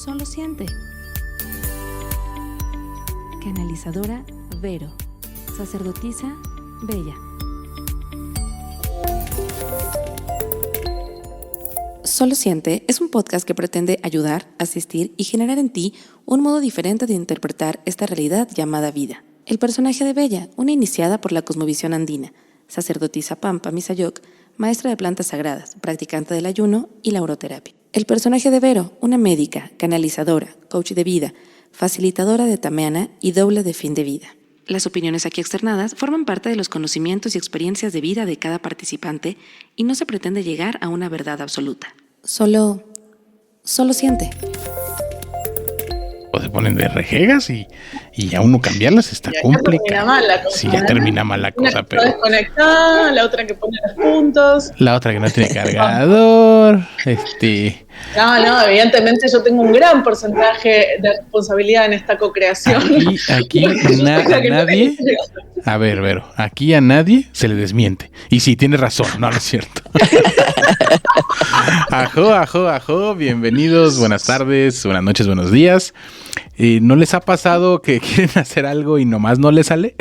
Solo siente. Canalizadora Vero. Sacerdotisa Bella. Solo siente es un podcast que pretende ayudar, asistir y generar en ti un modo diferente de interpretar esta realidad llamada vida. El personaje de Bella, una iniciada por la cosmovisión andina, sacerdotisa Pampa Misayoc, maestra de plantas sagradas, practicante del ayuno y la oroterapia. El personaje de Vero, una médica, canalizadora, coach de vida, facilitadora de Tameana y doble de fin de vida. Las opiniones aquí externadas forman parte de los conocimientos y experiencias de vida de cada participante y no se pretende llegar a una verdad absoluta. Solo siente. O se ponen de rejegas y a uno cambiarlas está complicado. Sí, ya termina mal la cosa. Una que está desconectada, la otra que pone los puntos. La otra que no tiene cargador. No, evidentemente yo tengo un gran porcentaje de responsabilidad en esta co-creación. Aquí nadie. A ver, Vero, aquí a nadie se le desmiente. Y sí, tiene razón, no es cierto. Ajo, bienvenidos, buenas tardes, buenas noches, buenos días. ¿No les ha pasado que quieren hacer algo y nomás no les sale?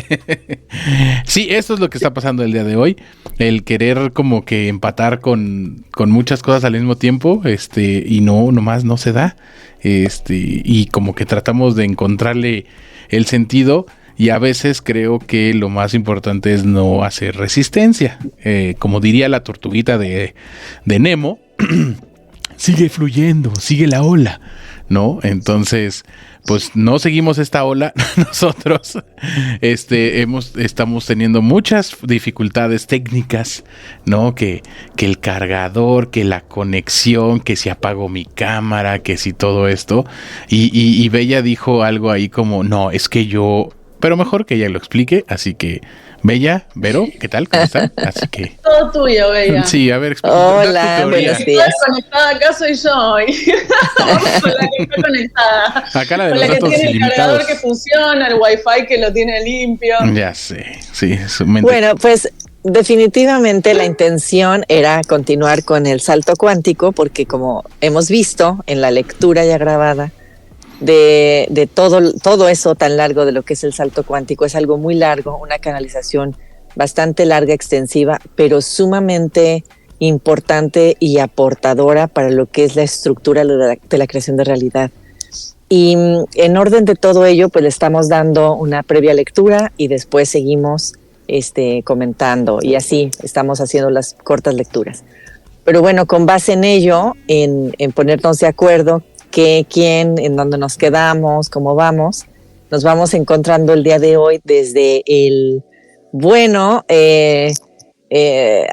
Sí, eso es lo que está pasando el día de hoy. El querer como que empatar con muchas cosas al mismo tiempo, y nomás no se da. Y como que tratamos de encontrarle el sentido. Y a veces creo que lo más importante es no hacer resistencia. Como diría la tortuguita de Nemo, sigue fluyendo, sigue la ola, ¿no? Entonces, pues no seguimos esta ola. Nosotros estamos teniendo muchas dificultades técnicas, ¿no? Que el cargador, que la conexión, que si apago mi cámara, que si todo esto. Y Bella dijo algo ahí como, no, es que yo... Pero mejor que ella lo explique, así que Bella, Vero, ¿qué tal? ¿Cómo están? Así que... Todo tuyo, Bella. Sí, a ver, hola, buenos días. Conectada acá soy yo. Con la que está conectada. Acá la de con los la que datos tiene ilimitados. El cargador que funciona, el wifi que lo tiene limpio. Ya sé, sí. Bueno, pues definitivamente la intención era continuar con el salto cuántico, porque como hemos visto en la lectura ya grabada, de todo eso tan largo de lo que es el salto cuántico, es algo muy largo, una canalización bastante larga, extensiva, pero sumamente importante y aportadora para lo que es la estructura de la creación de realidad. Y en orden de todo ello, pues le estamos dando una previa lectura y después seguimos comentando, y así estamos haciendo las cortas lecturas. Pero bueno, con base en ello, en ponernos de acuerdo, quién, en dónde nos quedamos, cómo vamos. Nos vamos encontrando el día de hoy desde el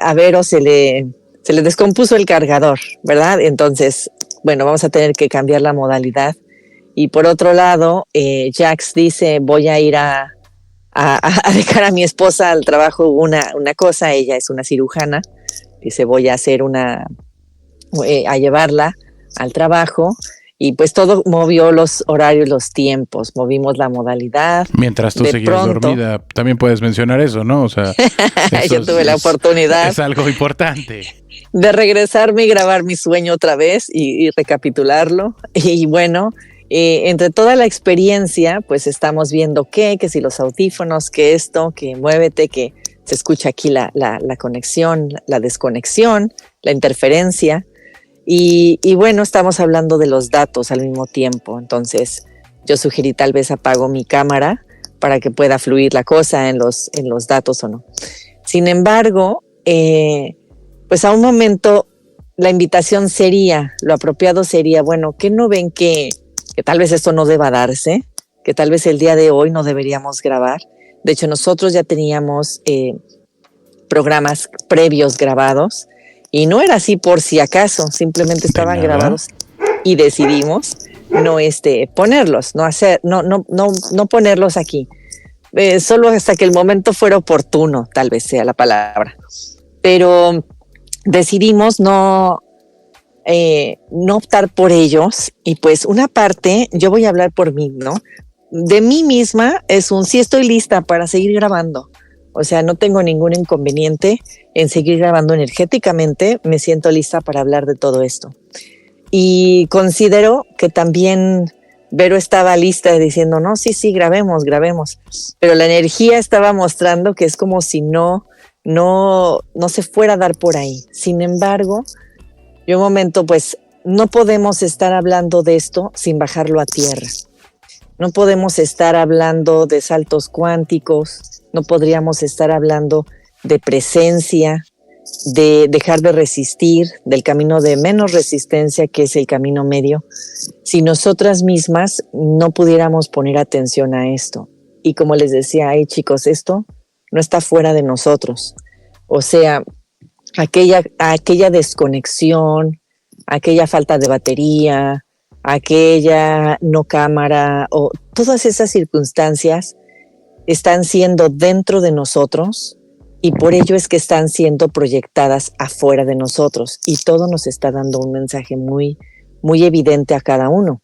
a Vero se le descompuso el cargador, ¿verdad? Entonces, bueno, vamos a tener que cambiar la modalidad. Y por otro lado, Jax dice, voy a ir a dejar a mi esposa al trabajo una cosa, ella es una cirujana, dice, voy a hacer a llevarla al trabajo. Y pues todo movió los horarios, los tiempos, movimos la modalidad. Mientras tú seguías dormida, también puedes mencionar eso, ¿no? O sea, yo tuve la oportunidad. Es algo importante. De regresarme y grabar mi sueño otra vez y recapitularlo. Y bueno, entre toda la experiencia, pues estamos viendo que si los audífonos, que esto, que muévete, que se escucha aquí la conexión, la desconexión, la interferencia. Y bueno, estamos hablando de los datos al mismo tiempo. Entonces, yo sugerí tal vez apago mi cámara para que pueda fluir la cosa en los datos o no. Sin embargo, pues a un momento la invitación sería, lo apropiado sería, bueno, ¿qué no ven que tal vez esto no deba darse? Que tal vez el día de hoy no deberíamos grabar. De hecho, nosotros ya teníamos programas previos grabados. Y no era así por si acaso, simplemente estaban grabados y decidimos no ponerlos, no ponerlos aquí. Solo hasta que el momento fuera oportuno, tal vez sea la palabra. Pero decidimos no optar por ellos. Y pues una parte, yo voy a hablar por mí, ¿no? De mí misma sí estoy lista para seguir grabando. O sea, no tengo ningún inconveniente en seguir grabando energéticamente. Me siento lista para hablar de todo esto. Y considero que también Vero estaba lista diciendo, no, sí, grabemos. Pero la energía estaba mostrando que es como si no se fuera a dar por ahí. Sin embargo, yo un momento, pues, no podemos estar hablando de esto sin bajarlo a tierra. No podemos estar hablando de saltos cuánticos, no podríamos estar hablando de presencia, de dejar de resistir, del camino de menos resistencia, que es el camino medio, si nosotras mismas no pudiéramos poner atención a esto. Y como les decía, chicos, esto no está fuera de nosotros. O sea, aquella desconexión, aquella falta de batería, aquella no cámara, o todas esas circunstancias están siendo dentro de nosotros, y por ello es que están siendo proyectadas afuera de nosotros, y todo nos está dando un mensaje muy, muy evidente a cada uno.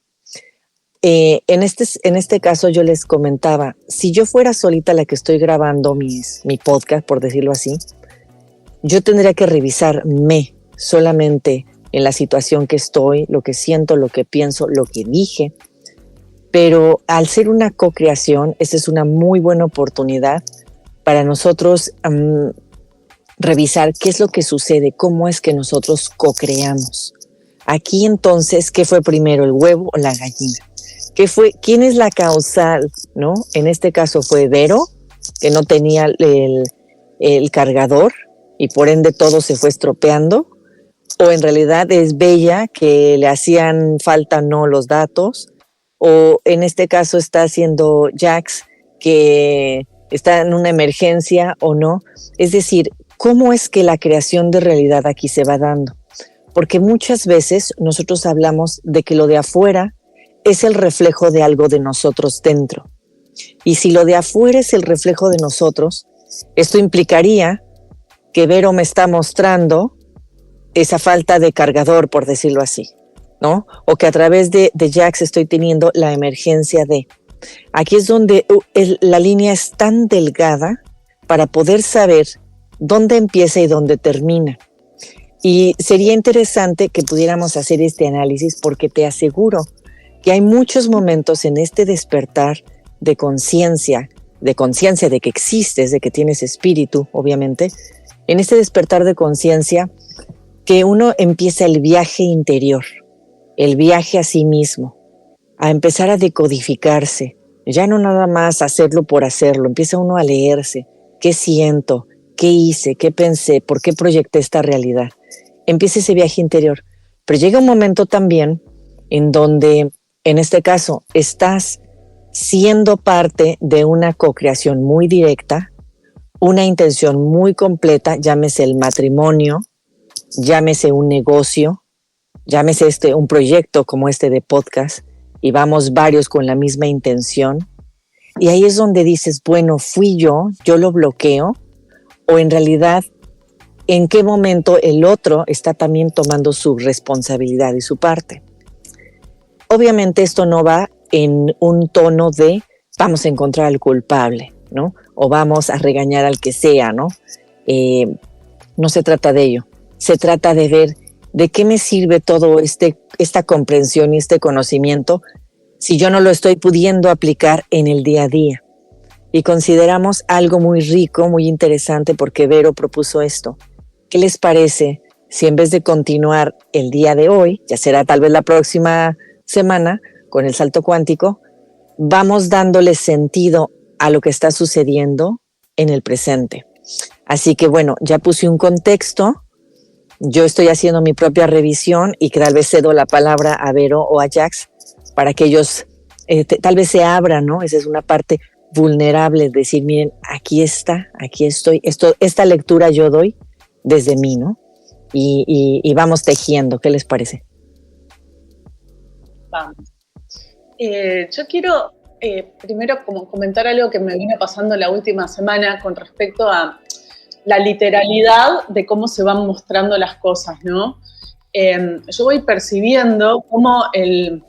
En este caso yo les comentaba, si yo fuera solita la que estoy grabando mi podcast, por decirlo así, yo tendría que revisarme solamente en la situación que estoy, lo que siento, lo que pienso, lo que dije. Pero al ser una co-creación, esa es una muy buena oportunidad para nosotros revisar qué es lo que sucede, cómo es que nosotros co-creamos. Aquí entonces, ¿qué fue primero, el huevo o la gallina? ¿Quién es la causal, no? En este caso fue Vero, que no tenía el cargador y por ende todo se fue estropeando. O en realidad es Bella, que le hacían falta no los datos, o en este caso está haciendo Jax, que está en una emergencia o no. Es decir, ¿cómo es que la creación de realidad aquí se va dando? Porque muchas veces nosotros hablamos de que lo de afuera es el reflejo de algo de nosotros dentro. Y si lo de afuera es el reflejo de nosotros, esto implicaría que Vero me está mostrando esa falta de cargador, por decirlo así, ¿no? O que a través de Jax estoy teniendo la emergencia de... Aquí es donde la línea es tan delgada para poder saber dónde empieza y dónde termina. Y sería interesante que pudiéramos hacer este análisis, porque te aseguro que hay muchos momentos en este despertar de conciencia de que existes, de que tienes espíritu, obviamente, en este despertar de conciencia, que uno empieza el viaje interior, el viaje a sí mismo, a empezar a decodificarse, ya no nada más hacerlo por hacerlo, empieza uno a leerse, qué siento, qué hice, qué pensé, por qué proyecté esta realidad. Empieza ese viaje interior, pero llega un momento también en donde, en este caso, estás siendo parte de una co-creación muy directa, una intención muy completa, llámese el matrimonio, llámese un negocio, llámese un proyecto como este de podcast, y vamos varios con la misma intención. Y ahí es donde dices, bueno, fui yo lo bloqueo, o en realidad, ¿en qué momento el otro está también tomando su responsabilidad y su parte? Obviamente esto no va en un tono de vamos a encontrar al culpable, ¿no? O vamos a regañar al que sea, ¿no? No se trata de ello. Se trata de ver de qué me sirve todo esta comprensión y este conocimiento si yo no lo estoy pudiendo aplicar en el día a día. Y consideramos algo muy rico, muy interesante, porque Vero propuso esto. ¿Qué les parece si en vez de continuar el día de hoy, ya será tal vez la próxima semana, con el salto cuántico, vamos dándole sentido a lo que está sucediendo en el presente? Así que bueno, ya puse un contexto, yo estoy haciendo mi propia revisión y que tal vez cedo la palabra a Vero o a Jax para que ellos tal vez se abran, ¿no? Esa es una parte vulnerable, decir, miren, aquí está, aquí estoy, esta lectura yo doy desde mí, ¿no? Y vamos tejiendo, ¿qué les parece? Vamos. Yo quiero primero como comentar algo que me vino pasando la última semana con respecto a la literalidad de cómo se van mostrando las cosas, ¿no? Yo voy percibiendo cómo el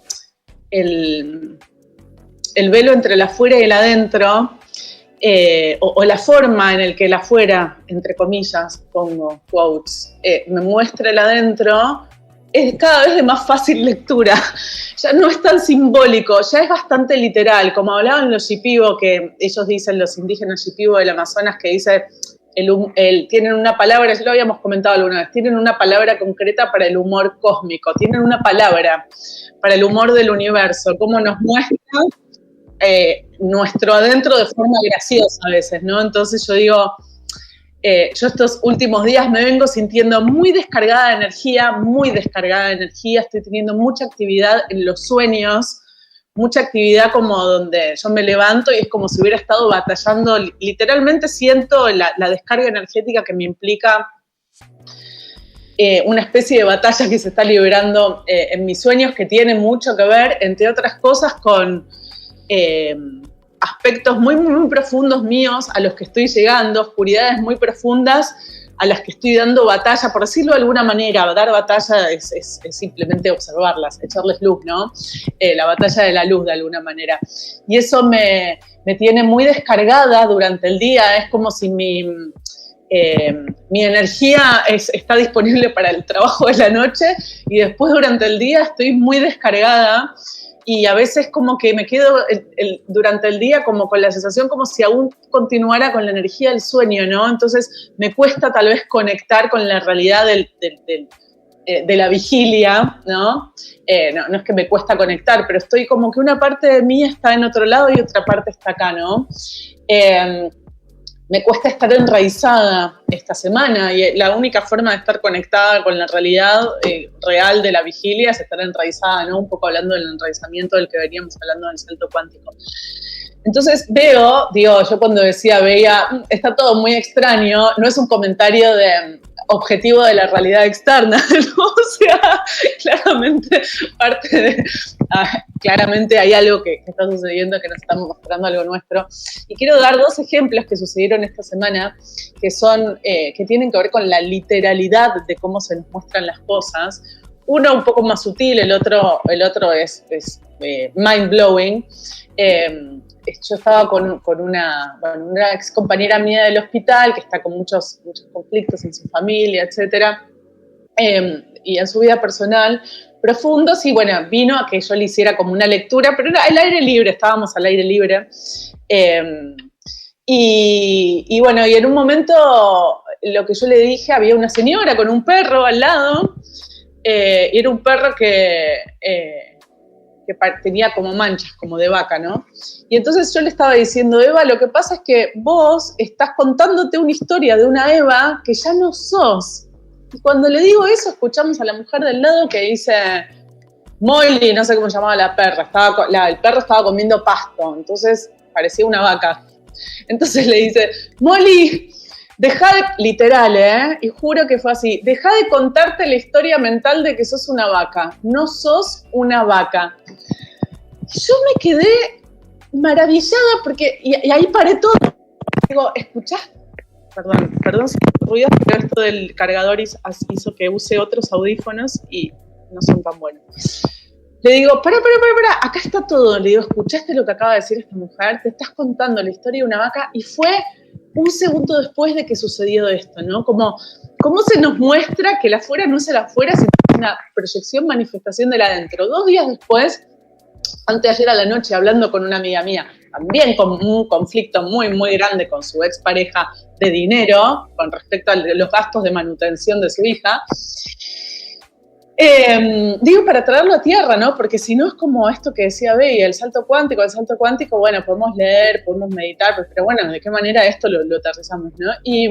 velo entre el afuera y el adentro, o la forma en el que el afuera, entre comillas, pongo quotes, me muestra el adentro, es cada vez de más fácil lectura, ya no es tan simbólico, ya es bastante literal, como hablaban los Shipibo, que ellos dicen, los indígenas Shipibo del Amazonas, que dice, tienen una palabra, ya lo habíamos comentado alguna vez, tienen una palabra concreta para el humor cósmico, tienen una palabra para el humor del universo, cómo nos muestra nuestro adentro de forma graciosa a veces, ¿no? Entonces yo digo, yo estos últimos días me vengo sintiendo muy descargada de energía, estoy teniendo mucha actividad en los sueños, mucha actividad como donde yo me levanto y es como si hubiera estado batallando, literalmente siento la descarga energética que me implica una especie de batalla que se está liberando en mis sueños, que tiene mucho que ver, entre otras cosas, con aspectos muy, muy profundos míos a los que estoy llegando, oscuridades muy profundas a las que estoy dando batalla, por decirlo de alguna manera. Dar batalla es simplemente observarlas, echarles luz, ¿no? La batalla de la luz, de alguna manera. Y eso me tiene muy descargada durante el día, es como si mi energía está disponible para el trabajo de la noche y después durante el día estoy muy descargada. Y a veces como que me quedo durante el día como con la sensación como si aún continuara con la energía del sueño, ¿no? Entonces me cuesta tal vez conectar con la realidad de la vigilia, ¿no? No es que me cuesta conectar, pero estoy como que una parte de mí está en otro lado y otra parte está acá, ¿no? Me cuesta estar enraizada esta semana y la única forma de estar conectada con la realidad real de la vigilia es estar enraizada, ¿no? Un poco hablando del enraizamiento del que veníamos hablando del salto cuántico. Entonces yo cuando veía, está todo muy extraño, no es un comentario objetivo de la realidad externa, ¿no? O sea, claramente hay algo que está sucediendo, que nos está mostrando algo nuestro. Y quiero dar 2 ejemplos que sucedieron esta semana, que tienen que ver con la literalidad de cómo se nos muestran las cosas. Uno un poco más sutil, el otro es mind-blowing. Yo estaba con una ex compañera mía del hospital que está con muchos conflictos en su familia, etcétera, y en su vida personal profundos, y bueno, vino a que yo le hiciera como una lectura, pero era al aire libre, estábamos al aire libre, y bueno, y en un momento lo que yo le dije, había una señora con un perro al lado, y era un perro que tenía como manchas, como de vaca, ¿no? Y entonces yo le estaba diciendo, Eva, lo que pasa es que vos estás contándote una historia de una Eva que ya no sos. Y cuando le digo eso, escuchamos a la mujer del lado que dice, Molly, no sé cómo llamaba la perra, el perro estaba comiendo pasto, entonces parecía una vaca. Entonces le dice, Molly, literal, y juro que fue así, deja de contarte la historia mental de que sos una vaca, no sos una vaca. Yo me quedé maravillada porque, y ahí paré todo, digo, ¿escuchás? Perdón si hay ruidos, pero esto del cargador hizo que use otros audífonos y no son tan buenos. Le digo, para, acá está todo. Le digo, ¿escuchaste lo que acaba de decir esta mujer? Te estás contando la historia de una vaca, y fue un segundo después de que sucedió esto, ¿no? Como cómo se nos muestra que el afuera no es el afuera, sino una proyección, manifestación del adentro. 2 días después, antes de ayer a la noche, hablando con una amiga mía, también con un conflicto muy, muy grande con su expareja de dinero, con respecto a los gastos de manutención de su hija, digo, para traerlo a tierra, ¿no? Porque si no es como esto que decía Bey, el salto cuántico, bueno, podemos leer, podemos meditar, pero bueno, ¿de qué manera esto lo aterrizamos, no? Y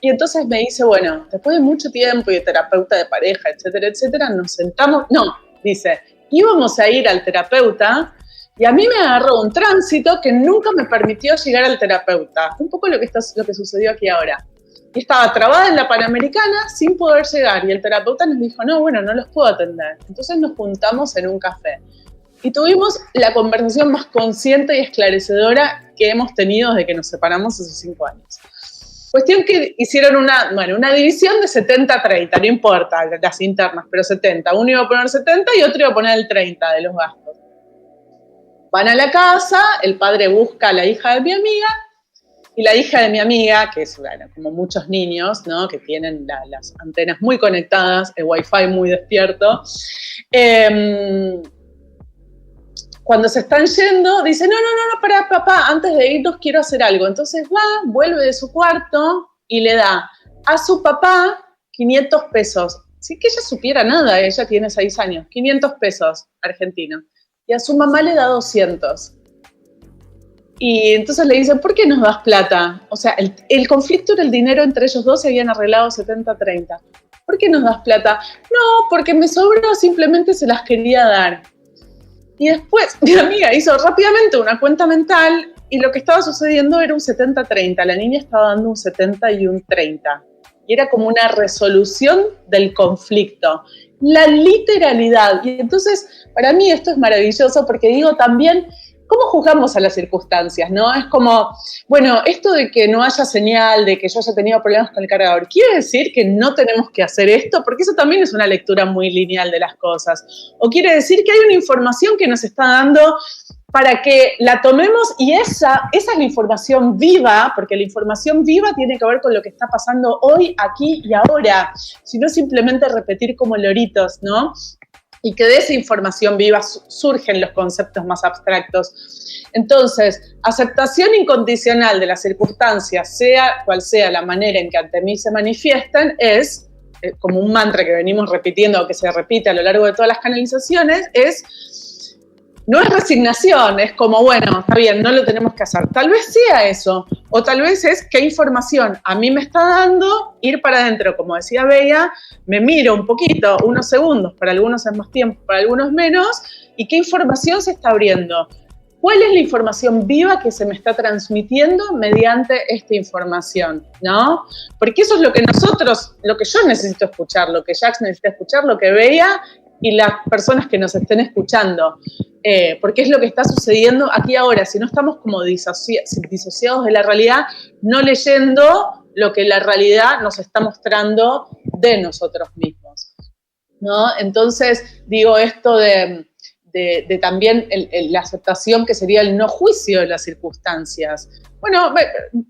entonces me dice, bueno, después de mucho tiempo y de terapeuta de pareja, etcétera, nos sentamos, dice, íbamos a ir al terapeuta y a mí me agarró un tránsito que nunca me permitió llegar al terapeuta. Un poco lo que sucedió aquí ahora. Y estaba trabada en la Panamericana sin poder llegar. Y el terapeuta nos dijo, no los puedo atender. Entonces nos juntamos en un café. Y tuvimos la conversación más consciente y esclarecedora que hemos tenido desde que nos separamos hace 5 años. Cuestión que hicieron una división de 70-30, no importa las internas, pero 70. Uno iba a poner 70 y otro iba a poner el 30 de los gastos. Van a la casa, el padre busca a la hija de mi amiga Y la hija de mi amiga, que es, bueno, como muchos niños, ¿no? Que tienen las antenas muy conectadas, el wifi muy despierto, cuando se están yendo, dice, no, pará, papá, antes de irnos quiero hacer algo. Entonces vuelve de su cuarto y le da a su papá 500 pesos. Sin que ella supiera nada, ella tiene 6 años, 500 pesos argentinos. Y a su mamá le da 200. Y entonces le dicen, ¿por qué nos das plata? O sea, el conflicto era el dinero entre ellos dos, se habían arreglado 70-30. ¿Por qué nos das plata? No, porque me sobró, simplemente se las quería dar. Y después mi amiga hizo rápidamente una cuenta mental y lo que estaba sucediendo era un 70-30. La niña estaba dando un 70 y un 30. Y era como una resolución del conflicto. La literalidad. Y entonces, para mí esto es maravilloso porque digo también, ¿cómo juzgamos a las circunstancias, no? Es como, bueno, esto de que no haya señal, de que yo haya tenido problemas con el cargador, ¿quiere decir que no tenemos que hacer esto? Porque eso también es una lectura muy lineal de las cosas. O quiere decir que hay una información que nos está dando para que la tomemos y esa es la información viva, porque la información viva tiene que ver con lo que está pasando hoy, aquí y ahora, sino simplemente repetir como loritos, ¿no? Y que de esa información viva surgen los conceptos más abstractos. Entonces, aceptación incondicional de las circunstancias, sea cual sea la manera en que ante mí se manifiestan, es, como un mantra que venimos repitiendo o que se repite a lo largo de todas las canalizaciones, no es resignación, es como, bueno, está bien, no lo tenemos que hacer. Tal vez sea eso, o tal vez es qué información a mí me está dando, ir para adentro, como decía Bella, me miro un poquito, unos segundos, para algunos es más tiempo, para algunos menos, y qué información se está abriendo. ¿Cuál es la información viva que se me está transmitiendo mediante esta información? ¿No? Porque eso es lo que lo que yo necesito escuchar, lo que Jax necesita escuchar, lo que Bella y las personas que nos estén escuchando. Porque es lo que está sucediendo aquí ahora. Si no estamos como disociados de la realidad, no leyendo lo que la realidad nos está mostrando de nosotros mismos, ¿no? Entonces, digo esto de también la aceptación que sería el no juicio de las circunstancias. Bueno,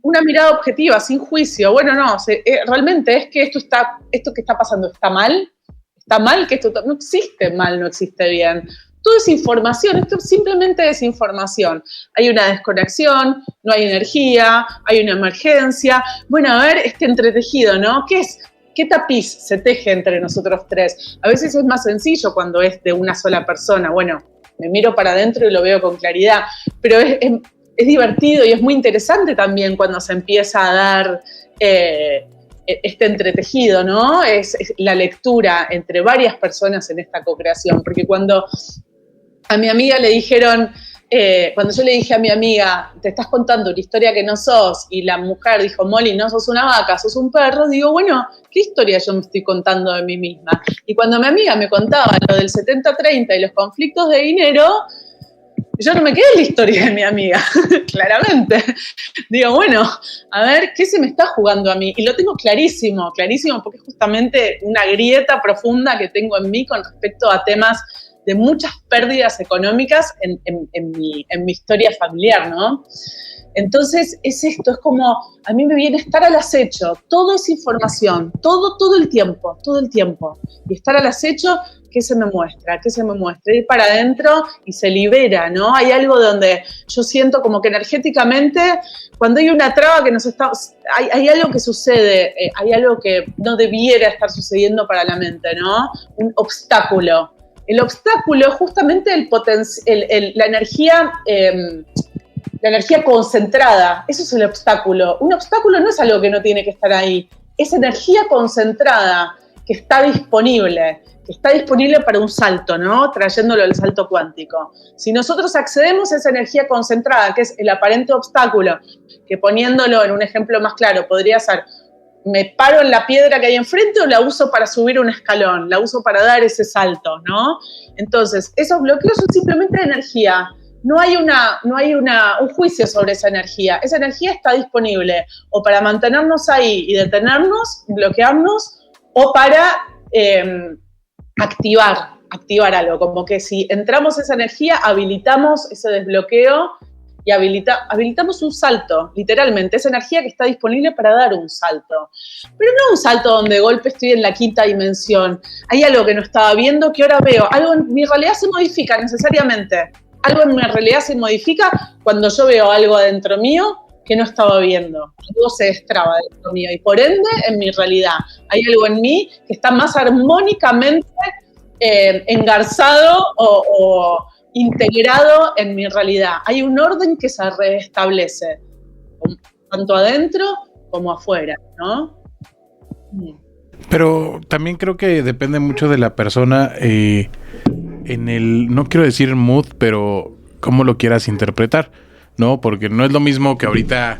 una mirada objetiva, sin juicio. Bueno, no, realmente es que esto que está pasando está mal. Está mal que esto no existe mal, no existe bien. Todo es información, esto simplemente es información. Hay una desconexión, no hay energía, hay una emergencia. Bueno, a ver, este entretejido, ¿no? ¿Qué tapiz se teje entre nosotros tres? A veces es más sencillo cuando es de una sola persona. Bueno, me miro para adentro y lo veo con claridad. Pero es divertido y es muy interesante también cuando se empieza a dar este entretejido, ¿no? Es la lectura entre varias personas en esta co-creación. Porque cuando a mi amiga le dijeron, cuando yo le dije a mi amiga, te estás contando una historia que no sos, y la mujer dijo, Molly, no sos una vaca, sos un perro, digo, bueno, ¿qué historia yo me estoy contando de mí misma? Y cuando mi amiga me contaba lo del 70-30 y los conflictos de dinero, yo no me quedé en la historia de mi amiga, claramente. Digo, bueno, a ver, ¿qué se me está jugando a mí? Y lo tengo clarísimo, porque es justamente una grieta profunda que tengo en mí con respecto a temas de muchas pérdidas económicas en mi historia familiar, ¿no? Entonces es esto, es como, a mí me viene estar al acecho, todo es información, todo el tiempo, y estar al acecho, ¿qué se me muestra? Ir para adentro y se libera, ¿no? Hay algo donde yo siento como que energéticamente, cuando hay una traba que hay algo que sucede, hay algo que no debiera estar sucediendo para la mente, ¿no? Un obstáculo. El obstáculo es justamente la energía concentrada. Eso es el obstáculo. Un obstáculo no es algo que no tiene que estar ahí. Es energía concentrada que está disponible para un salto, ¿no? Trayéndolo al salto cuántico. Si nosotros accedemos a esa energía concentrada, que es el aparente obstáculo, que poniéndolo en un ejemplo más claro, podría ser, ¿me paro en la piedra que hay enfrente o la uso para subir un escalón? La uso para dar ese salto, ¿no? Entonces, esos bloqueos son simplemente energía. No hay un juicio sobre esa energía. Esa energía está disponible o para mantenernos ahí y detenernos, bloquearnos, o para activar algo. Como que si entramos esa energía, habilitamos ese desbloqueo y habilitamos un salto, literalmente, esa energía que está disponible para dar un salto. Pero no un salto donde de golpe estoy en la quinta dimensión, hay algo que no estaba viendo, que ahora veo, algo en mi realidad se modifica necesariamente, algo en mi realidad se modifica cuando yo veo algo adentro mío que no estaba viendo, algo se destraba dentro mío y por ende en mi realidad hay algo en mí que está más armónicamente engarzado o integrado en mi realidad. Hay un orden que se restablece, tanto adentro como afuera, ¿no? Pero también creo que depende mucho de la persona no quiero decir mood, pero cómo lo quieras interpretar, ¿no? Porque no es lo mismo que ahorita,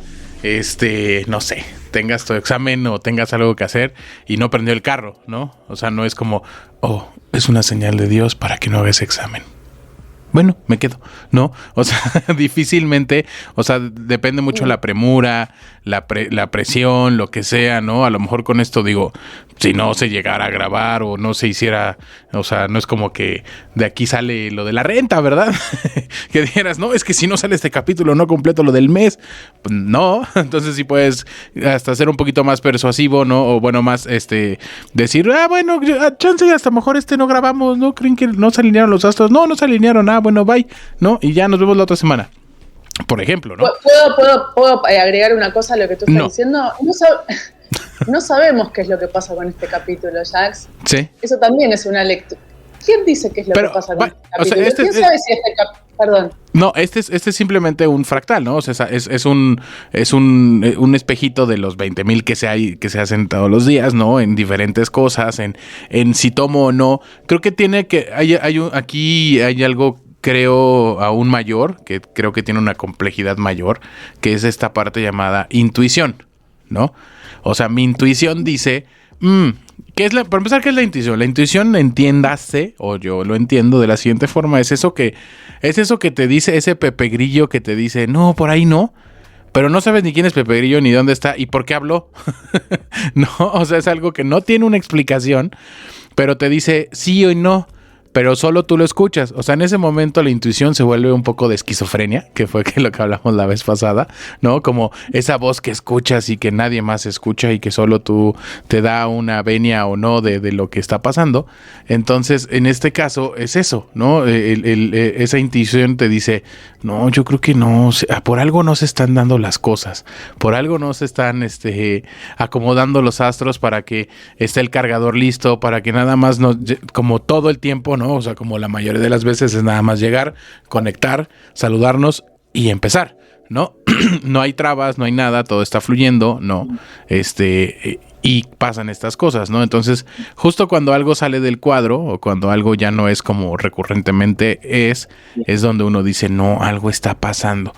no sé, tengas tu examen o tengas algo que hacer y no prendió el carro, ¿no? O sea, no es como, es una señal de Dios para que no hagas examen. Bueno, me quedo, ¿no? O sea, difícilmente, o sea, depende mucho la premura, la presión, lo que sea, ¿no? A lo mejor con esto digo, si no se llegara a grabar o no se hiciera, o sea, no es como que de aquí sale lo de la renta, ¿verdad? Que dijeras, no, es que si no sale este capítulo no completo lo del mes, pues no, entonces sí puedes hasta ser un poquito más persuasivo, ¿no? O bueno, más, decir, bueno, chance hasta mejor no grabamos, ¿no? ¿Creen que no se alinearon los astros? No se alinearon, bueno, bye, ¿no? Y ya nos vemos la otra semana. Por ejemplo, ¿no? ¿Puedo agregar una cosa a lo que tú estás diciendo? No sabemos qué es lo que pasa con este capítulo, Jax. Sí. Eso también es una lectura. ¿Quién dice qué es lo que pasa con este capítulo? O sea, ¿quién sabe si perdón? No, este es simplemente un fractal, ¿no? O sea, es un espejito de los 20,000 que se hacen todos los días, ¿no? En diferentes cosas, en si tomo o no. Creo que aquí hay algo, creo, aún mayor, que creo que tiene una complejidad mayor, que es esta parte llamada intuición, ¿no? O sea, mi intuición dice, para empezar, ¿qué es la intuición? La intuición, entiéndase, o yo lo entiendo de la siguiente forma, es eso que te dice ese Pepe Grillo que te dice, no, por ahí no, pero no sabes ni quién es Pepe Grillo, ni dónde está, y por qué habló. No, o sea, es algo que no tiene una explicación, pero te dice sí o no, pero solo tú lo escuchas. O sea, en ese momento la intuición se vuelve un poco de esquizofrenia, que fue lo que hablamos la vez pasada, ¿no? Como esa voz que escuchas y que nadie más escucha y que solo tú te da una venia o no de lo que está pasando. Entonces, en este caso es eso, ¿no? Esa intuición te dice, no, yo creo que no, por algo no se están dando las cosas, por algo no se están acomodando los astros para que esté el cargador listo, para que nada más como todo el tiempo, ¿no? O sea, como la mayoría de las veces es nada más llegar, conectar, saludarnos y empezar, ¿no? No hay trabas, no hay nada, todo está fluyendo, ¿no? Y pasan estas cosas, ¿no? Entonces, justo cuando algo sale del cuadro o cuando algo ya no es como recurrentemente es donde uno dice, no, algo está pasando.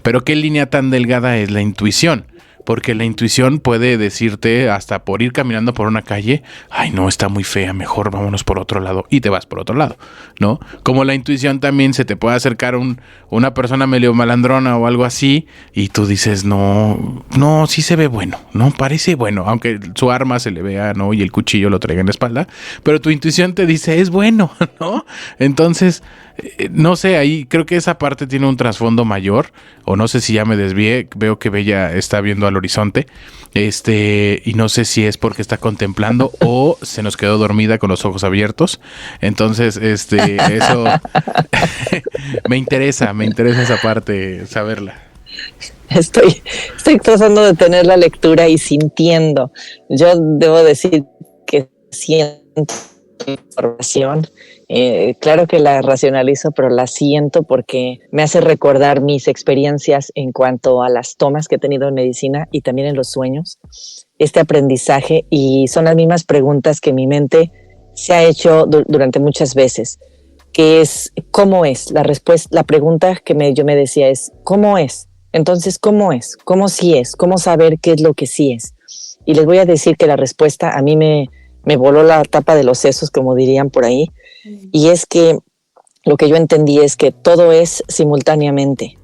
Pero qué línea tan delgada es la intuición. Porque la intuición puede decirte hasta por ir caminando por una calle, ay no, está muy fea, mejor vámonos por otro lado, y te vas por otro lado, ¿no? Como la intuición también se te puede acercar una persona medio malandrona o algo así, y tú dices, no, sí se ve bueno, no, parece bueno, aunque su arma se le vea, ¿no? Y el cuchillo lo traiga en la espalda, pero tu intuición te dice, es bueno, ¿no? Entonces, no sé, ahí creo que esa parte tiene un trasfondo mayor, o no sé si ya me desvié, veo que Bella está viendo al horizonte, y no sé si es porque está contemplando o se nos quedó dormida con los ojos abiertos. Entonces, eso me interesa esa parte, saberla. Estoy tratando de tener la lectura y sintiendo. Yo debo decir que siento información. Claro que la racionalizo, pero la siento porque me hace recordar mis experiencias en cuanto a las tomas que he tenido en medicina y también en los sueños, este aprendizaje, y son las mismas preguntas que mi mente se ha hecho durante muchas veces, que es, ¿cómo es? La pregunta que yo me decía es, ¿cómo es? Entonces, ¿cómo es? ¿Cómo sí es? ¿Cómo saber qué es lo que sí es? Y les voy a decir que la respuesta a mí me voló la tapa de los sesos, como dirían por ahí, y es que lo que yo entendí es que todo es simultáneamente.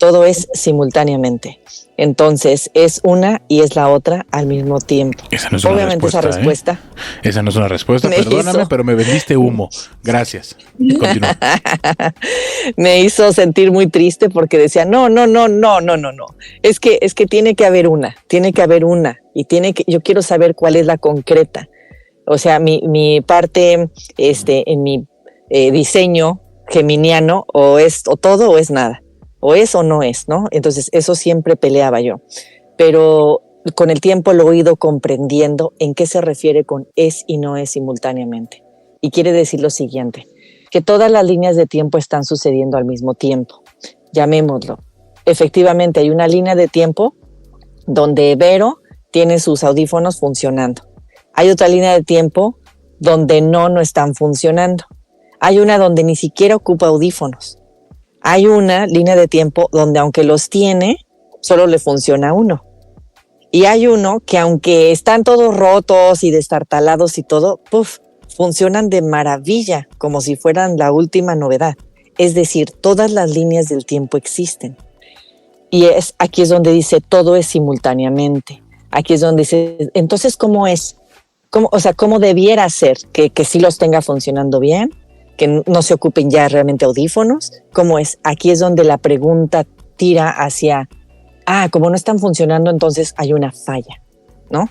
todo es simultáneamente. Entonces es una y es la otra al mismo tiempo. Esa no es una Obviamente respuesta, esa respuesta. Esa no es una respuesta, perdóname, pero me vendiste humo. Gracias. Continúa. Me hizo sentir muy triste porque decía, no. Es que tiene que haber una. Y yo quiero saber cuál es la concreta. O sea, mi parte, en mi diseño geminiano, o es o todo o es nada. O es o no es, ¿no? Entonces eso siempre peleaba yo. Pero con el tiempo lo he ido comprendiendo en qué se refiere con es y no es simultáneamente. Y quiere decir lo siguiente, que todas las líneas de tiempo están sucediendo al mismo tiempo. Llamémoslo. Efectivamente hay una línea de tiempo donde Vero tiene sus audífonos funcionando. Hay otra línea de tiempo donde no están funcionando. Hay una donde ni siquiera ocupa audífonos. Hay una línea de tiempo donde aunque los tiene, solo le funciona a uno. Y hay uno que aunque están todos rotos y destartalados y todo, funcionan de maravilla, como si fueran la última novedad. Es decir, todas las líneas del tiempo existen. Y aquí es donde dice, todo es simultáneamente. Aquí es donde dice, entonces, ¿cómo es? ¿Cómo debiera ser? Que sí los tenga funcionando bien, que no se ocupen ya realmente audífonos. ¿Cómo es? Aquí es donde la pregunta tira hacia, como no están funcionando, entonces hay una falla, ¿no?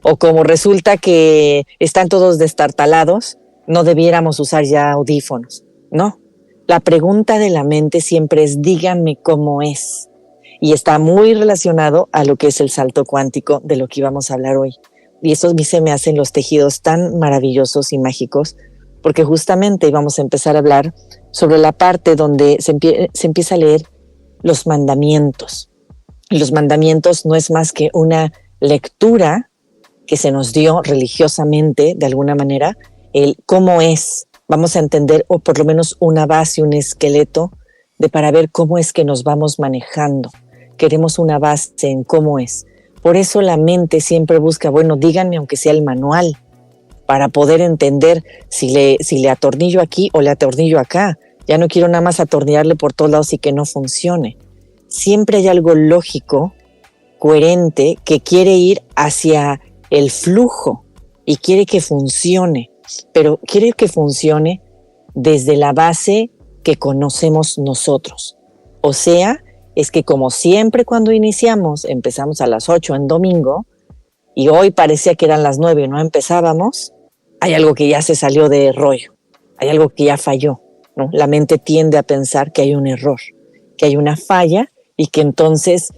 O como resulta que están todos destartalados, no debiéramos usar ya audífonos. No, la pregunta de la mente siempre es, díganme cómo es. Y está muy relacionado a lo que es el salto cuántico de lo que íbamos a hablar hoy. Y eso a mí se me hacen los tejidos tan maravillosos y mágicos, porque justamente íbamos a empezar a hablar sobre la parte donde se empieza a leer los mandamientos. Y los mandamientos no es más que una lectura que se nos dio religiosamente, de alguna manera, el cómo es. Vamos a entender, o por lo menos una base, un esqueleto, para ver cómo es que nos vamos manejando. Queremos una base en cómo es. Por eso la mente siempre busca, díganme aunque sea el manual, para poder entender si le atornillo aquí o le atornillo acá. Ya no quiero nada más atornillarle por todos lados y que no funcione. Siempre hay algo lógico, coherente, que quiere ir hacia el flujo y quiere que funcione, pero quiere que funcione desde la base que conocemos nosotros. O sea, es que como siempre cuando empezamos a las 8 en domingo, y hoy parecía que eran las 9 y no empezábamos, hay algo que ya se salió de rollo, hay algo que ya falló, ¿no? La mente tiende a pensar que hay un error, que hay una falla y que entonces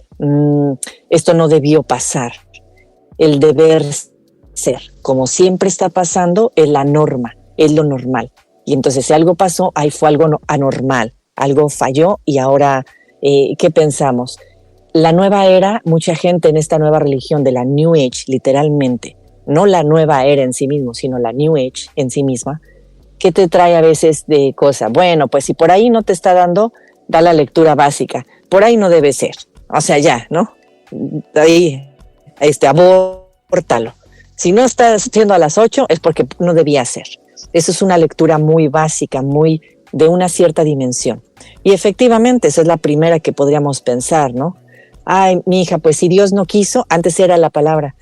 esto no debió pasar. El deber ser, como siempre está pasando, es la norma, es lo normal. Y entonces si algo pasó, ahí fue algo anormal, algo falló y ahora, ¿qué pensamos? La nueva era, mucha gente en esta nueva religión de la New Age, literalmente, no la nueva era en sí mismo, sino la New Age en sí misma, ¿qué te trae a veces de cosa? Bueno, pues si por ahí no te está dando, da la lectura básica. Por ahí no debe ser. O sea, ya, ¿no? Ahí, abórtalo. Si no estás haciendo a las 8 es porque no debía ser. Eso es una lectura muy básica, muy de una cierta dimensión. Y efectivamente, esa es la primera que podríamos pensar, ¿no? Ay, mi hija, pues si Dios no quiso, antes era la palabra,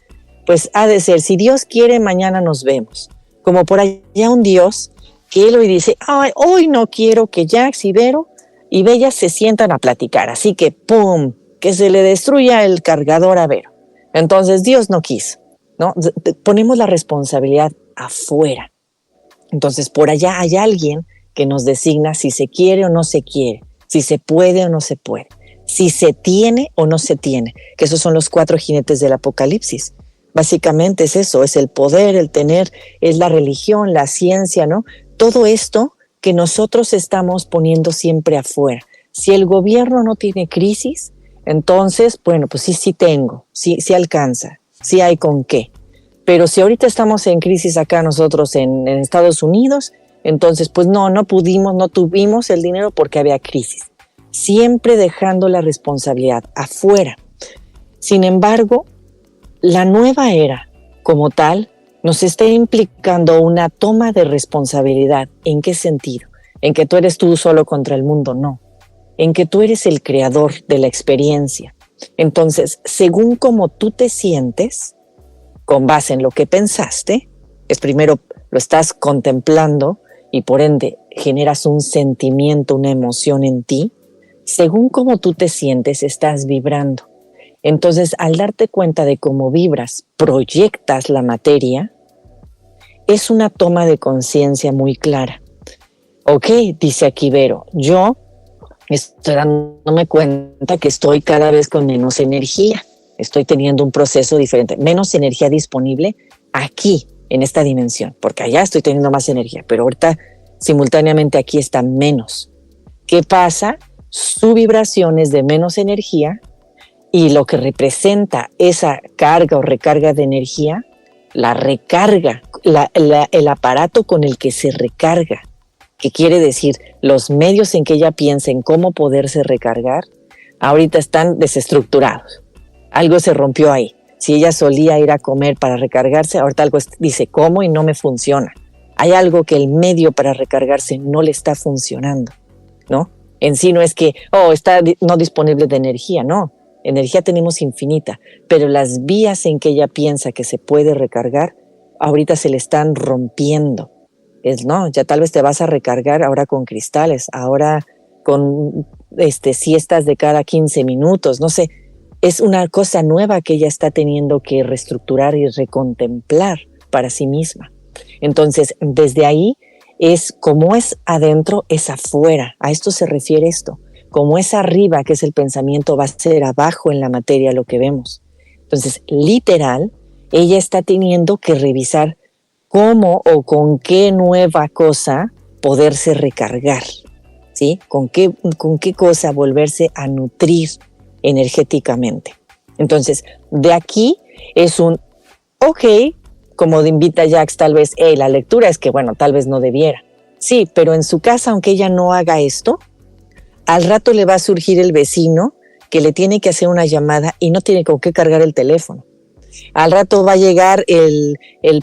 pues ha de ser, si Dios quiere, mañana nos vemos. Como por allá un Dios que él hoy dice, ay, hoy no quiero que Jax y Vero y Bella se sientan a platicar, así que ¡pum! Que se le destruya el cargador a Vero. Entonces Dios no quiso, ¿no? Ponemos la responsabilidad afuera. Entonces por allá hay alguien que nos designa si se quiere o no se quiere, si se puede o no se puede, si se tiene o no se tiene, que esos son los 4 jinetes del Apocalipsis. Básicamente es eso, es el poder, el tener, es la religión, la ciencia, ¿no? Todo esto que nosotros estamos poniendo siempre afuera. Si el gobierno no tiene crisis, entonces, bueno, pues sí tengo, sí alcanza, sí hay con qué. Pero si ahorita estamos en crisis acá nosotros en Estados Unidos, entonces pues no pudimos, no tuvimos el dinero porque había crisis. Siempre dejando la responsabilidad afuera. Sin embargo, la nueva era como tal nos está implicando una toma de responsabilidad. ¿En qué sentido? ¿En que tú eres tú solo contra el mundo? No. en que tú eres el creador de la experiencia. Entonces, según cómo tú te sientes, con base en lo que pensaste, es primero lo estás contemplando y por ende generas un sentimiento, una emoción en ti. Según cómo tú te sientes, estás vibrando. Entonces, al darte cuenta de cómo vibras, proyectas la materia, es una toma de conciencia muy clara. Ok, dice aquí Vero, yo estoy dándome cuenta que estoy cada vez con menos energía. Estoy teniendo un proceso diferente, menos energía disponible aquí, en esta dimensión, porque allá estoy teniendo más energía, pero ahorita simultáneamente aquí está menos. ¿Qué pasa? Su vibración es de menos energía y lo que representa esa carga o recarga de energía, la recarga, el aparato con el que se recarga, que quiere decir los medios en que ella piensa en cómo poderse recargar, ahorita están desestructurados. Algo se rompió ahí. Si ella solía ir a comer para recargarse, ahorita algo dice cómo y no me funciona. Hay algo que el medio para recargarse no le está funcionando, ¿no? En sí no es que, está no disponible de energía, no. Energía tenemos infinita, pero las vías en que ella piensa que se puede recargar, ahorita se le están rompiendo. No, ya tal vez te vas a recargar ahora con cristales, ahora con siestas de cada 15 minutos, no sé. Es una cosa nueva que ella está teniendo que reestructurar y recontemplar para sí misma. Entonces, desde ahí es como es adentro, es afuera. A esto se refiere esto. Como es arriba, que es el pensamiento, va a ser abajo en la materia lo que vemos. Entonces, literal, ella está teniendo que revisar cómo o con qué nueva cosa poderse recargar, ¿sí? Con qué cosa volverse a nutrir energéticamente. Entonces, de aquí es un, como invita Jax tal vez, la lectura es que, bueno, tal vez no debiera. Sí, pero en su casa, aunque ella no haga esto, al rato le va a surgir el vecino que le tiene que hacer una llamada y no tiene con qué cargar el teléfono. Al rato va a llegar el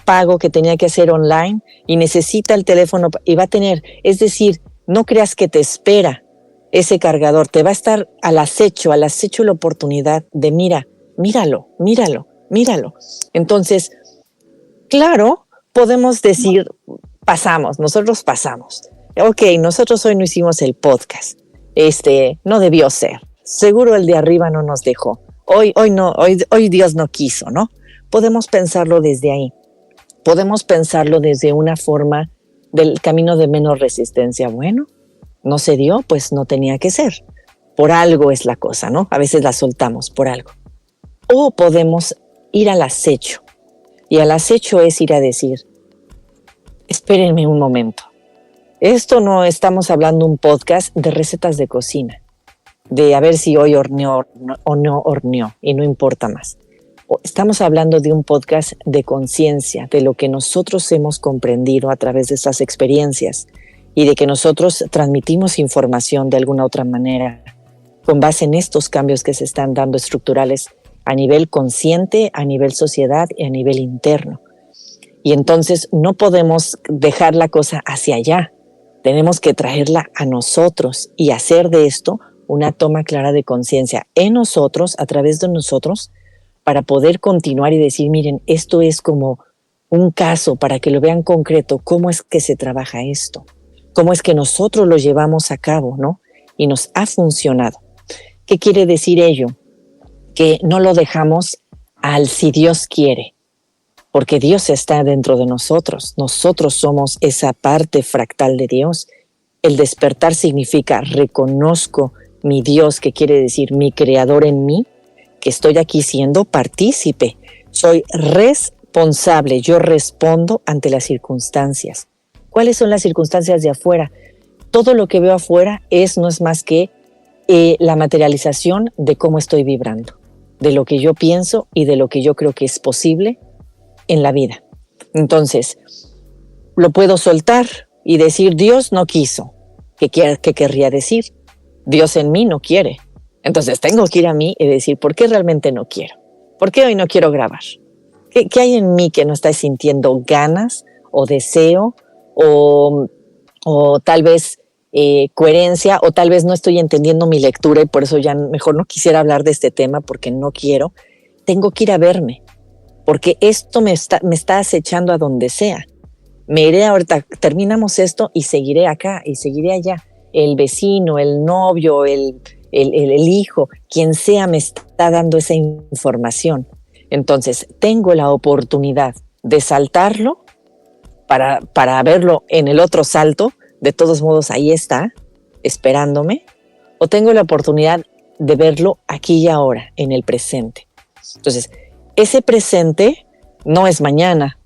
pago que tenía que hacer online y necesita el teléfono y va a tener, es decir, no creas que te espera ese cargador, te va a estar al acecho la oportunidad de míralo. Entonces, claro, podemos decir, nosotros pasamos. Ok, nosotros hoy no hicimos el podcast. No debió ser. Seguro el de arriba no nos dejó. Hoy Dios no quiso, ¿no? Podemos pensarlo desde ahí. Podemos pensarlo desde una forma del camino de menos resistencia. Bueno, no se dio, pues no tenía que ser. Por algo es la cosa, ¿no? A veces la soltamos por algo. O podemos ir al acecho. Y al acecho es ir a decir, espérenme un momento. Esto no estamos hablando un podcast de recetas de cocina, de a ver si hoy horneó o no horneó, y no importa más. Estamos hablando de un podcast de conciencia, de lo que nosotros hemos comprendido a través de estas experiencias y de que nosotros transmitimos información de alguna otra manera con base en estos cambios que se están dando estructurales a nivel consciente, a nivel sociedad y a nivel interno. Y entonces no podemos dejar la cosa hacia allá. Tenemos que traerla a nosotros y hacer de esto una toma clara de conciencia en nosotros, a través de nosotros, para poder continuar y decir, miren, esto es como un caso para que lo vean concreto, cómo es que se trabaja esto, cómo es que nosotros lo llevamos a cabo, ¿no? Y nos ha funcionado. ¿Qué quiere decir ello? Que no lo dejamos al si Dios quiere, porque Dios está dentro de nosotros. Nosotros somos esa parte fractal de Dios. El despertar significa reconozco mi Dios, que quiere decir mi creador en mí, que estoy aquí siendo partícipe. Soy responsable, yo respondo ante las circunstancias. ¿Cuáles son las circunstancias de afuera? Todo lo que veo afuera no es más que la materialización de cómo estoy vibrando, de lo que yo pienso y de lo que yo creo que es posible en la vida. Entonces, lo puedo soltar y decir, Dios no quiso. ¿Qué querría decir? Dios en mí no quiere. Entonces tengo que ir a mí y decir, ¿por qué realmente no quiero? ¿Por qué hoy no quiero grabar? ¿Qué hay en mí que no está sintiendo ganas o deseo o tal vez coherencia, o tal vez no estoy entendiendo mi lectura y por eso ya mejor no quisiera hablar de este tema porque no quiero. Tengo que ir a verme, porque esto me está acechando a donde sea. Me iré ahorita, terminamos esto y seguiré acá y seguiré allá. El vecino, el novio, el hijo, quien sea me está dando esa información. Entonces, tengo la oportunidad de saltarlo para verlo en el otro salto. De todos modos, ahí está, esperándome. O tengo la oportunidad de verlo aquí y ahora, en el presente. Entonces, ese presente no es mañana,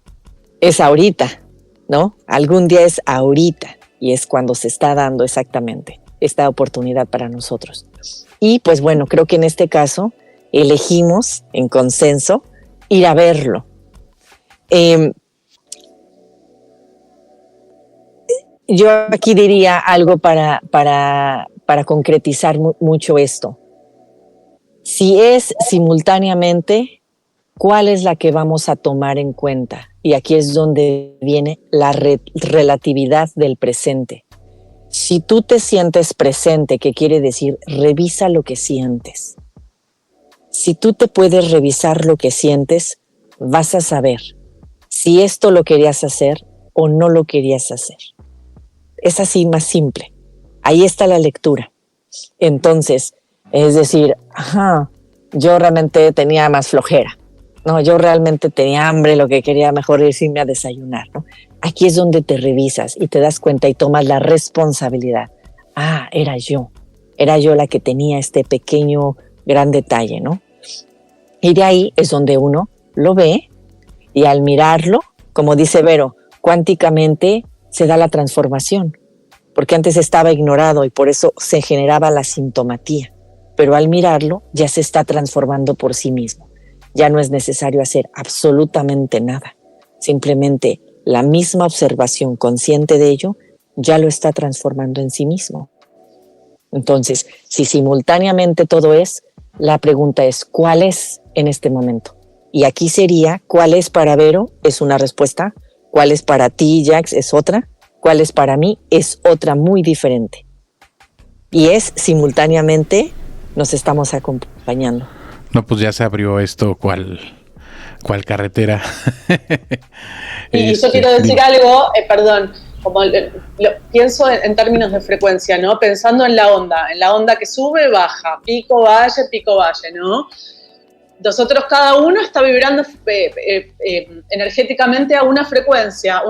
es ahorita, ¿no? Algún día es ahorita y es cuando se está dando exactamente esta oportunidad para nosotros. Y pues bueno, creo que en este caso elegimos en consenso ir a verlo. Yo aquí diría algo para concretizar mucho esto. Si es simultáneamente, ¿cuál es la que vamos a tomar en cuenta? Y aquí es donde viene la relatividad del presente. Si tú te sientes presente, ¿qué quiere decir? Revisa lo que sientes. Si tú te puedes revisar lo que sientes, vas a saber si esto lo querías hacer o no lo querías hacer. Es así más simple. Ahí está la lectura. Entonces, es decir, yo realmente tenía más flojera. No, yo realmente tenía hambre, lo que quería mejor es irme a desayunar, ¿no? Aquí es donde te revisas y te das cuenta y tomas la responsabilidad. Era yo la que tenía este pequeño, gran detalle, ¿no? Y de ahí es donde uno lo ve y al mirarlo, como dice Vero, cuánticamente se da la transformación, porque antes estaba ignorado y por eso se generaba la sintomatía, pero al mirarlo ya se está transformando por sí mismo. Ya no es necesario hacer absolutamente nada. Simplemente la misma observación consciente de ello ya lo está transformando en sí mismo. Entonces, si simultáneamente todo es, la pregunta es, ¿cuál es en este momento? Y aquí sería, ¿cuál es para Vero? Es una respuesta. ¿Cuál es para ti, Jax? Es otra. ¿Cuál es para mí? Es otra muy diferente. Y es simultáneamente nos estamos acompañando. No, pues ya se abrió esto, ¿cuál carretera? Y yo quiero decir algo, perdón, como pienso en términos de frecuencia, ¿no? Pensando en la onda que sube, baja, pico, valle, ¿no? Nosotros cada uno está vibrando energéticamente a una frecuencia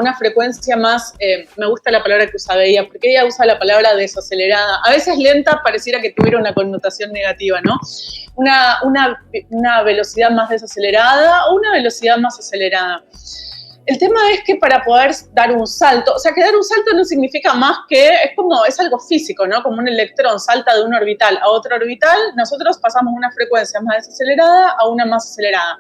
más, me gusta la palabra que usa Bella, porque ella usa la palabra desacelerada, a veces lenta, pareciera que tuviera una connotación negativa, ¿no? Una velocidad más desacelerada o una velocidad más acelerada. El tema es que para poder dar un salto, o sea, que dar un salto no significa más que, es algo físico, ¿no? Como un electrón salta de un orbital a otro orbital, nosotros pasamos una frecuencia más desacelerada a una más acelerada.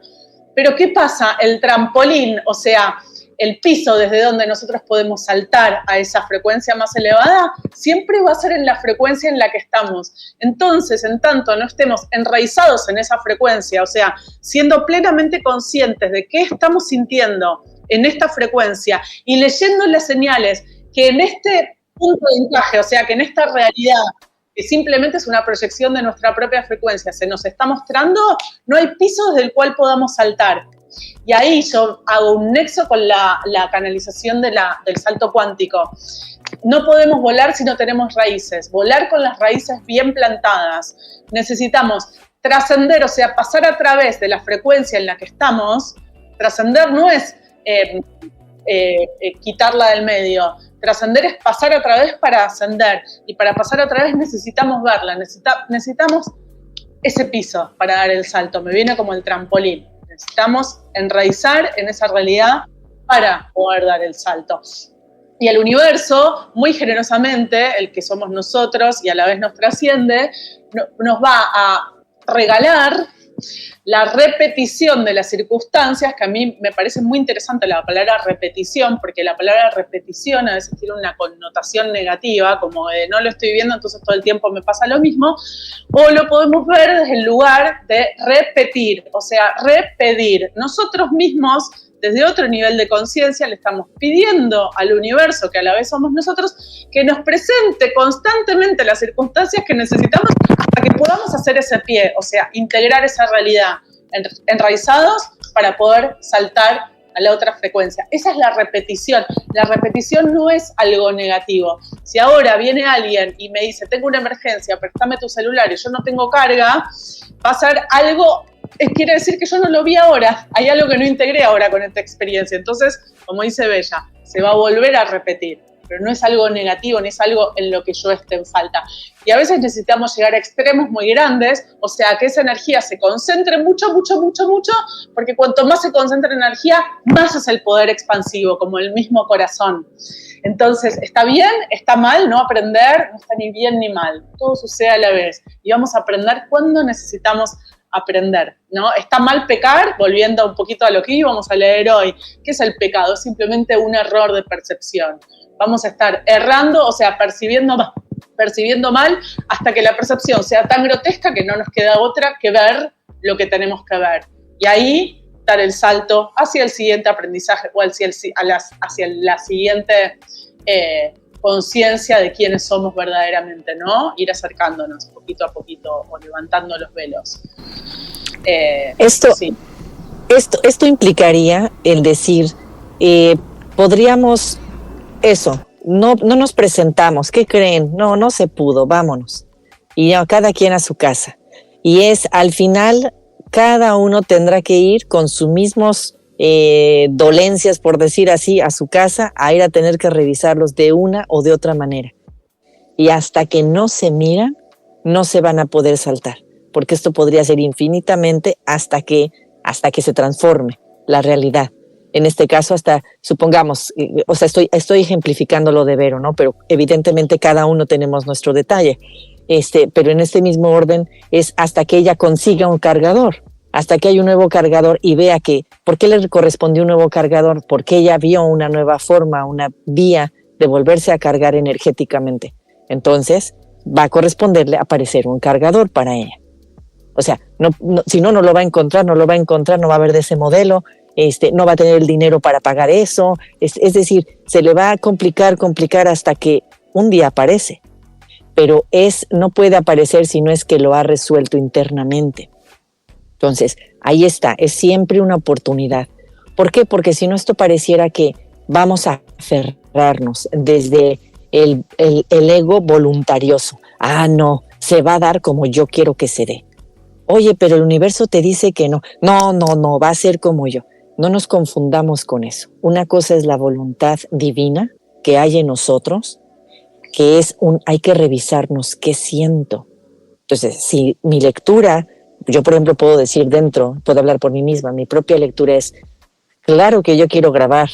Pero ¿qué pasa? El trampolín, o sea, el piso desde donde nosotros podemos saltar a esa frecuencia más elevada, siempre va a ser en la frecuencia en la que estamos. Entonces, en tanto no estemos enraizados en esa frecuencia, o sea, siendo plenamente conscientes de qué estamos sintiendo en esta frecuencia y leyendo las señales que en este punto de encaje, o sea, que en esta realidad, que simplemente es una proyección de nuestra propia frecuencia, se nos está mostrando, no hay piso desde el cual podamos saltar. Y ahí yo hago un nexo con la canalización del salto cuántico. No podemos volar si no tenemos raíces. Volar con las raíces bien plantadas. Necesitamos trascender, o sea, pasar a través de la frecuencia en la que estamos. Trascender no es quitarla del medio. Trascender es pasar a través para ascender. Y para pasar a través necesitamos verla. Necesitamos ese piso para dar el salto. Me viene como el trampolín. Necesitamos enraizar en esa realidad para poder dar el salto. Y el universo, muy generosamente, el que somos nosotros y a la vez nos trasciende, nos va a regalar la repetición de las circunstancias, que a mí me parece muy interesante la palabra repetición, porque la palabra repetición a veces tiene una connotación negativa, como de no lo estoy viendo, entonces todo el tiempo me pasa lo mismo, o lo podemos ver desde el lugar de repetir, o sea, repetir. Nosotros mismos desde otro nivel de conciencia, le estamos pidiendo al universo, que a la vez somos nosotros, que nos presente constantemente las circunstancias que necesitamos hasta que podamos hacer ese pie, o sea, integrar esa realidad enraizados para poder saltar a la otra frecuencia. Esa es la repetición. La repetición no es algo negativo. Si ahora viene alguien y me dice, tengo una emergencia, préstame tu celular y yo no tengo carga, va a ser algo, quiere decir que yo no lo vi ahora. Hay algo que no integré ahora con esta experiencia. Entonces, como dice Bella, se va a volver a repetir. Pero no es algo negativo, ni es algo en lo que yo esté en falta. Y a veces necesitamos llegar a extremos muy grandes, o sea, que esa energía se concentre mucho, porque cuanto más se concentra energía, más es el poder expansivo, como el mismo corazón. Entonces, ¿está bien? ¿Está mal? No aprender, no está ni bien ni mal. Todo sucede a la vez. Y vamos a aprender cuando necesitamos aprender, ¿no? ¿Está mal pecar? Volviendo un poquito a lo que íbamos a leer hoy. ¿Qué es el pecado? Es simplemente un error de percepción. Vamos a estar errando, o sea, percibiendo mal hasta que la percepción sea tan grotesca que no nos queda otra que ver lo que tenemos que ver. Y ahí dar el salto hacia el siguiente aprendizaje o hacia la siguiente conciencia de quiénes somos verdaderamente, ¿no? Ir acercándonos poquito a poquito o levantando los velos. Sí. Esto implicaría el decir, podríamos... Eso, no nos presentamos, ¿qué creen? No se pudo, vámonos. Y ya, cada quien a su casa. Y al final, cada uno tendrá que ir con sus mismos dolencias, por decir así, a su casa, a ir a tener que revisarlos de una o de otra manera. Y hasta que no se miran, no se van a poder saltar, porque esto podría ser infinitamente hasta que se transforme la realidad. En este caso, hasta, supongamos, o sea, estoy ejemplificando lo de Vero, ¿no? Pero evidentemente cada uno tenemos nuestro detalle. Pero en este mismo orden es hasta que ella consiga un cargador, hasta que haya un nuevo cargador y vea que, ¿por qué le correspondió un nuevo cargador? Porque ella vio una nueva forma, una vía de volverse a cargar energéticamente. Entonces, va a corresponderle aparecer un cargador para ella. O sea, si no lo va a encontrar, no va a haber de ese modelo. No va a tener el dinero para pagar eso, es decir, se le va a complicar hasta que un día aparece, pero no puede aparecer si no es que lo ha resuelto internamente. Entonces, ahí está, es siempre una oportunidad. ¿Por qué? Porque si no, esto pareciera que vamos a aferrarnos desde el ego voluntarioso. No, se va a dar como yo quiero que se dé. Oye, pero el universo te dice que no, va a ser como yo. No nos confundamos con eso. Una cosa es la voluntad divina que hay en nosotros, que hay que revisarnos qué siento. Entonces, si mi lectura, yo por ejemplo puedo hablar por mí misma, mi propia lectura es, claro que yo quiero grabar,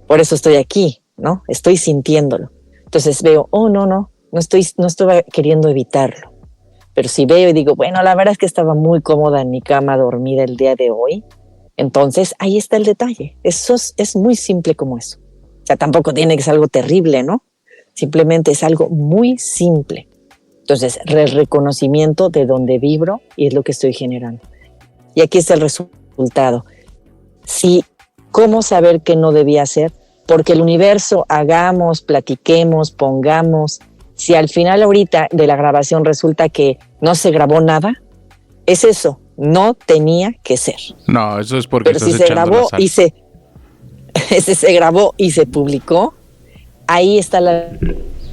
por eso estoy aquí, ¿no? Estoy sintiéndolo. Entonces veo, no estoy queriendo evitarlo. Pero si veo y digo, bueno, la verdad es que estaba muy cómoda en mi cama dormida el día de hoy, entonces ahí está el detalle. Eso es muy simple como eso. O sea, tampoco tiene que ser algo terrible, ¿no? Simplemente es algo muy simple. Entonces, el reconocimiento de dónde vibro y es lo que estoy generando. Y aquí está el resultado. ¿Cómo saber qué no debía hacer? Porque el universo, hagamos, platiquemos, pongamos. Si al final ahorita de la grabación resulta que no se grabó nada, es eso. No tenía que ser. No, eso es porque pero si se grabó se grabó y se publicó, ahí está la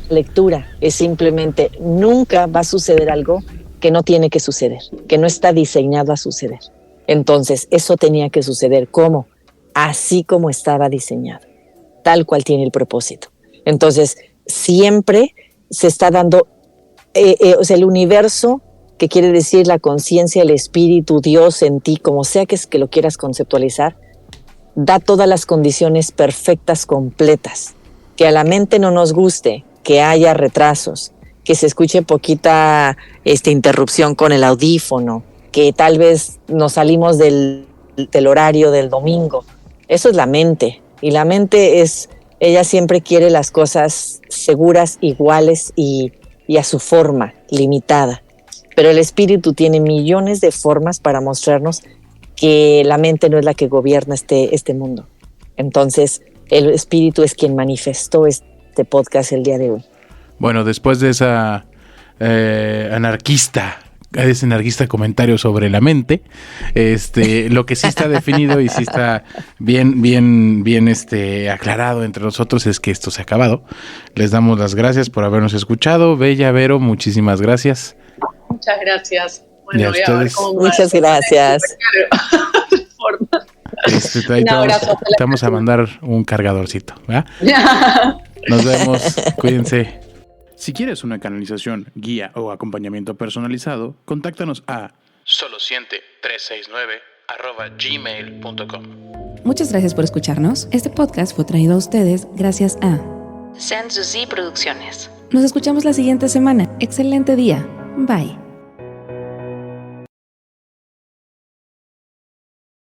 lectura. Es simplemente nunca va a suceder algo que no tiene que suceder, que no está diseñado a suceder. Entonces, eso tenía que suceder. ¿Cómo? Así como estaba diseñado, tal cual tiene el propósito. Entonces, siempre se está dando, el universo, que quiere decir la conciencia, el espíritu, Dios en ti, como sea que lo quieras conceptualizar, da todas las condiciones perfectas, completas. Que a la mente no nos guste, que haya retrasos, que se escuche poquita interrupción con el audífono, que tal vez nos salimos del horario del domingo. Eso es la mente. Y la mente ella siempre quiere las cosas seguras, iguales y a su forma, limitada. Pero el espíritu tiene millones de formas para mostrarnos que la mente no es la que gobierna este mundo. Entonces, el espíritu es quien manifestó este podcast el día de hoy. Bueno, después de esa anarquista comentario sobre la mente, lo que sí está definido y sí está bien aclarado entre nosotros es que esto se ha acabado. Les damos las gracias por habernos escuchado. Bella, Vero, muchísimas gracias. Muchas gracias. Bueno, Y a ustedes. Muchas gracias. Ahí te vamos a mandar un cargadorcito, ¿verdad? Nos vemos, cuídense. Si quieres una canalización, guía o acompañamiento personalizado, contáctanos a solosiente369@gmail.com. Muchas gracias por escucharnos. Este podcast fue traído a ustedes gracias a Sanssouci Producciones. Nos escuchamos la siguiente semana. Excelente día. Bye.